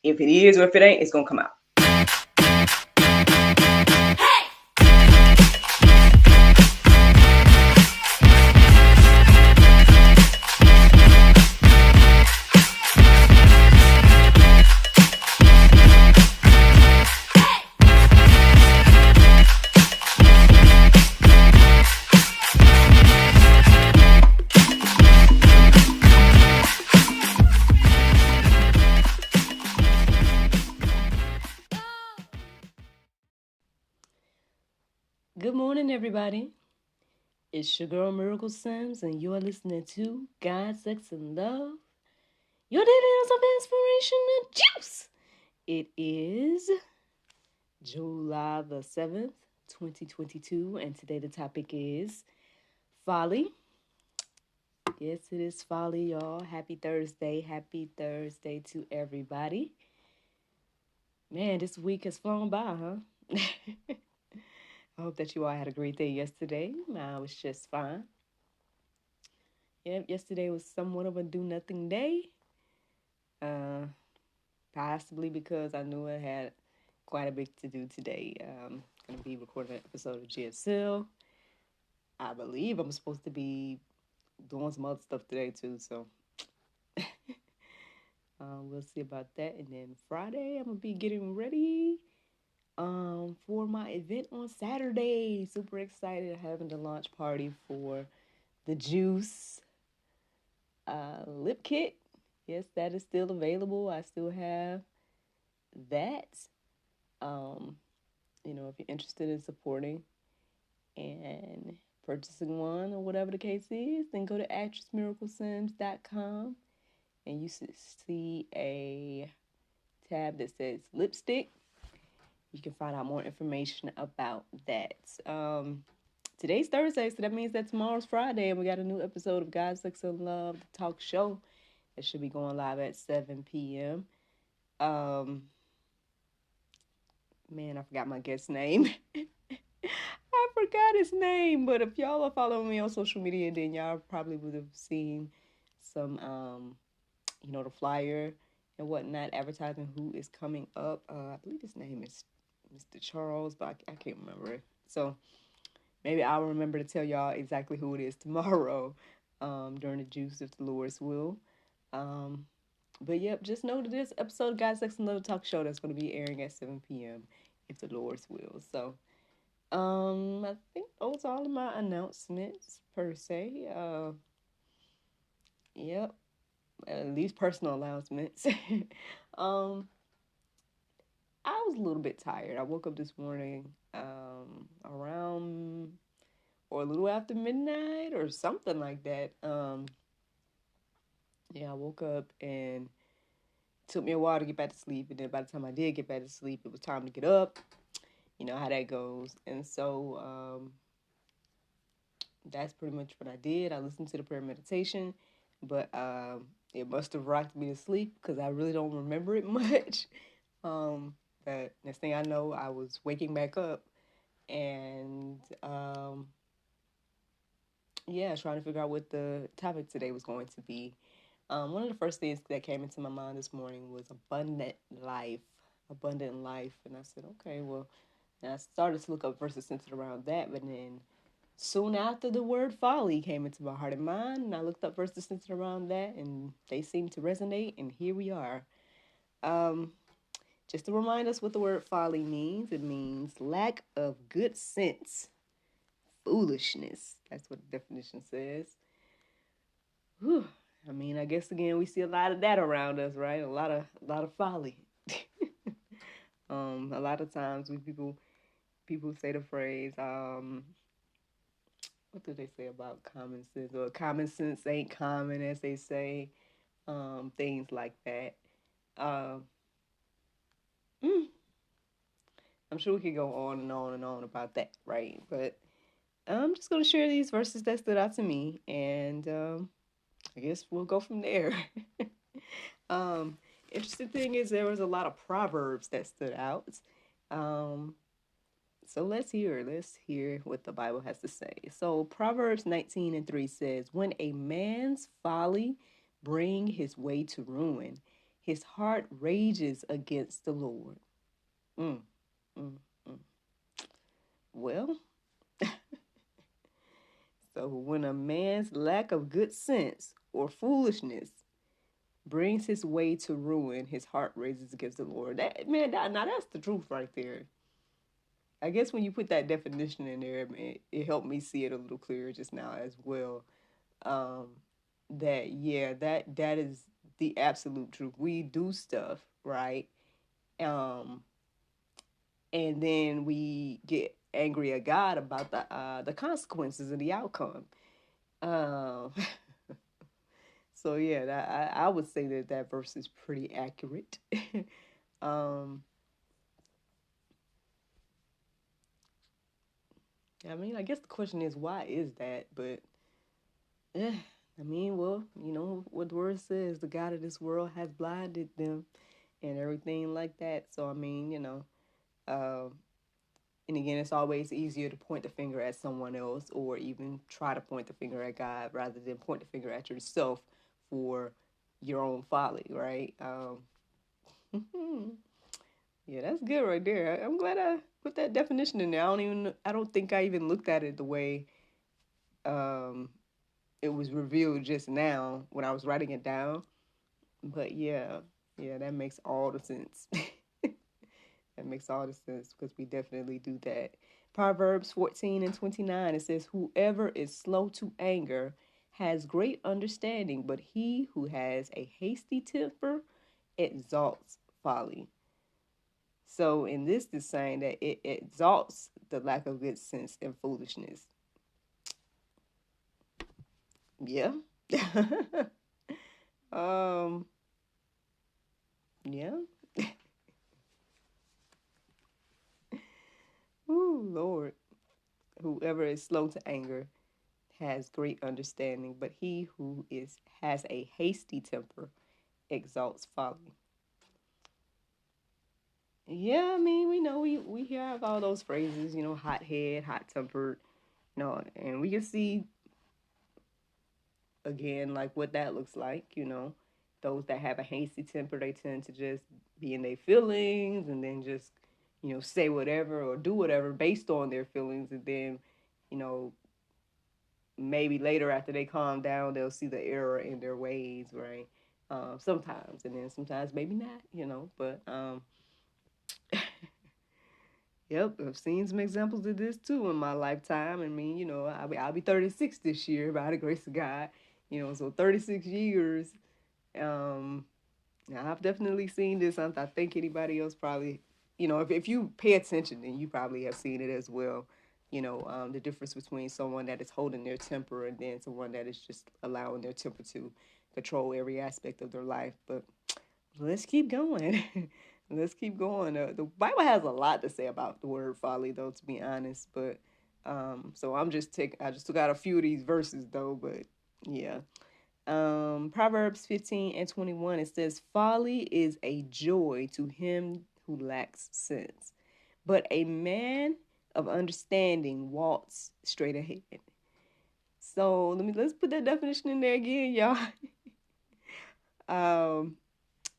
If it is or if it ain't, it's going to come out. Good morning, everybody. It's your girl Miracle Sims, and you're listening to God, Sex, and Love. Your daily dose of inspiration and juice. It is July the 7th, 2022, and today the topic is Folly. Yes, it is Folly, y'all. Happy Thursday. Happy Thursday to everybody. Man, this week has flown by, huh? I hope that you all had a great day yesterday. I was just fine. Yep, yesterday was somewhat of a do-nothing day. Possibly because I knew I had quite a bit to do today. I'm going to be recording an episode of GSL. I believe I'm supposed to be doing some other stuff today too, so we'll see about that. And then Friday, I'm going to be getting ready for my event on Saturday. Super excited, having the launch party for the Juice lip kit. Yes, that is still available. I still have that. If you're interested in supporting and purchasing one or whatever the case is, then go to actressmiraclesims.com and you see a tab that says lipstick. You can find out more information about that. Today's Thursday, so that means that tomorrow's Friday, and we got a new episode of God, Sex, and Love, the talk show. It should be going live at 7 p.m. Man, I forgot my guest's name. I forgot his name, but if y'all are following me on social media, then y'all probably would have seen some, the flyer and whatnot advertising who is coming up. I believe his name is Mr. Charles, but I can't remember it. So maybe I'll remember to tell y'all exactly who it is tomorrow during the Juice, if the Lord's will. But yep, just know that this episode of God, Sex, and Love Talk Show that's going to be airing at 7 p.m. if the Lord's will. So, I think those are all of my announcements per se. Yep, at least personal announcements. I was a little bit tired. I woke up this morning around or a little after midnight or something like that. I woke up and took me a while to get back to sleep, and then by the time I did get back to sleep, it was time to get up. You know how that goes. And so that's pretty much what I did. I listened to the prayer meditation, but it must have rocked me to sleep because I really don't remember it much. But next thing I know, I was waking back up and trying to figure out what the topic today was going to be. One of the first things that came into my mind this morning was abundant life. And I said, okay, well, and I started to look up verses centered around that, but then soon after, the word folly came into my heart and mind, and I looked up verses centered around that, and they seemed to resonate, and here we are. Just to remind us what the word folly means, it means lack of good sense, foolishness. That's what the definition says. Whew. I mean, I guess again we see a lot of that around us, right? A lot of folly. A lot of times when people say the phrase, what do they say about common sense? Or common sense ain't common, as they say. Things like that. I'm sure we could go on and on and on about that, right? But I'm just going to share these verses that stood out to me, and I guess we'll go from there. Interesting thing is there was a lot of Proverbs that stood out. So let's hear what the Bible has to say. So Proverbs 19:3 says, "When a man's folly bring his way to ruin, his heart rages against the Lord. Mm, mm, mm. Well, so when a man's lack of good sense or foolishness brings his way to ruin, his heart rages against the Lord. Now that's the truth right there. I guess when you put that definition in there, it helped me see it a little clearer just now as well. That is the absolute truth. We do stuff, right? And then we get angry at God about the consequences and the outcome. Um, so yeah, I would say that verse is pretty accurate. um, I mean, I guess the question is, why is that? But I mean, well, you know what the word says: the God of this world has blinded them, and everything like that. So I mean, and again, it's always easier to point the finger at someone else, or even try to point the finger at God rather than point the finger at yourself for your own folly, right? Yeah, that's good right there. I'm glad I put that definition in there. I don't think I even looked at it the way um, it was revealed just now when I was writing it down. But yeah, that makes all the sense. That makes all the sense because we definitely do that. Proverbs 14:29, it says, whoever is slow to anger has great understanding, but he who has a hasty temper exalts folly. So in this is saying that it exalts the lack of good sense and foolishness. Yeah. um yeah. Ooh, Lord. Whoever is slow to anger has great understanding, but he who has a hasty temper exalts folly. Yeah, I mean, we know we have all those phrases, hot head, hot tempered, and we can see again like what that looks like, those that have a hasty temper, they tend to just be in their feelings and then just, say whatever or do whatever based on their feelings, and then, you know, maybe later after they calm down, they'll see the error in their ways, right? Sometimes, and then sometimes maybe not, but yep, I've seen some examples of this too in my lifetime. I mean, I'll be 36 this year by the grace of God. So 36 years. Um, I've definitely seen this. I think anybody else probably, if you pay attention, then you probably have seen it as well. The difference between someone that is holding their temper and then someone that is just allowing their temper to control every aspect of their life. But let's keep going. Let's keep going. The Bible has a lot to say about the word folly, though, to be honest. But so I just took out a few of these verses, though. But yeah. Proverbs 15:21, it says, folly is a joy to him who lacks sense, but a man of understanding walks straight ahead. So let's put that definition in there again, y'all.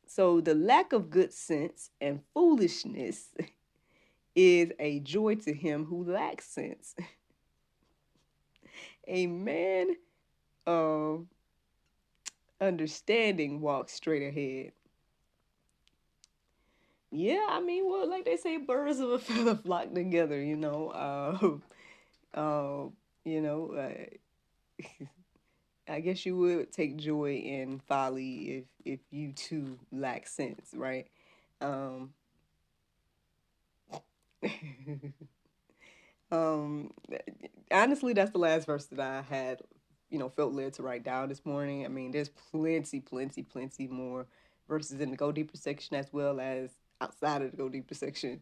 So the lack of good sense and foolishness is a joy to him who lacks sense. A man of understanding walks straight ahead. Yeah, I mean, well, like they say, birds of a feather flock together. Uh, you know, I guess you would take joy in folly if you too lack sense, right? Um, um, honestly, that's the last verse that I had, felt led to write down this morning. I mean, there's plenty more verses in the Go Deeper section as well as outside of the Go Deeper section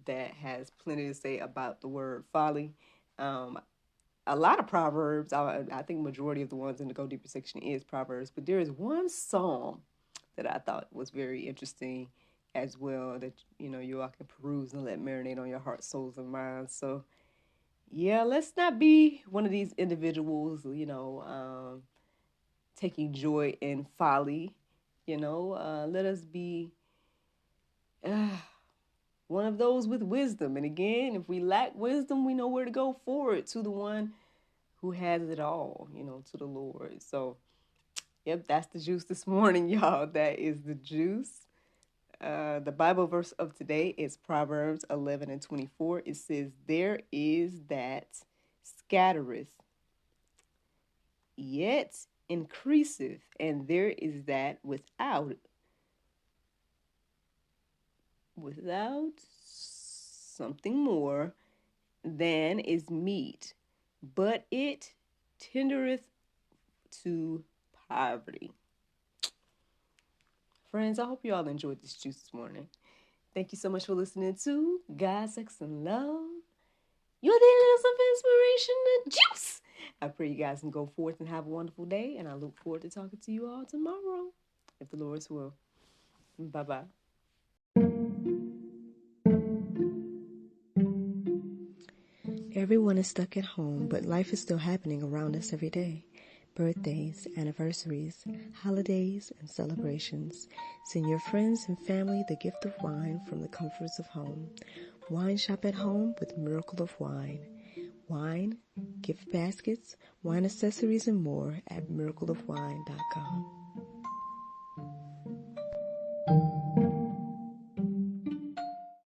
that has plenty to say about the word folly. A lot of Proverbs, I think majority of the ones in the Go Deeper section is Proverbs, but there is one psalm that I thought was very interesting as well that, you all can peruse and let marinate on your heart, souls, and minds. So, yeah, let's not be one of these individuals, taking joy in folly. Let us be one of those with wisdom. And again, if we lack wisdom, we know where to go forward to the one who has it all, to the Lord. So, yep, that's the juice this morning, y'all. That is the juice. The Bible verse of today is Proverbs 11:24. It says, "There is that scattereth, yet increaseth, and there is that without something more than is meet, but it tendereth to poverty." Friends, I hope you all enjoyed this juice this morning. Thank you so much for listening to God, Sex, and Love. You're the little of inspiration and juice. I pray you guys can go forth and have a wonderful day, and I look forward to talking to you all tomorrow, if the Lord's will. Bye-bye. Everyone is stuck at home, but life is still happening around us every day. Birthdays, anniversaries, holidays, and celebrations. Send your friends and family the gift of wine from the comforts of home. Wine shop at home with Miracle of Wine. Wine, gift baskets, wine accessories, and more at miracleofwine.com.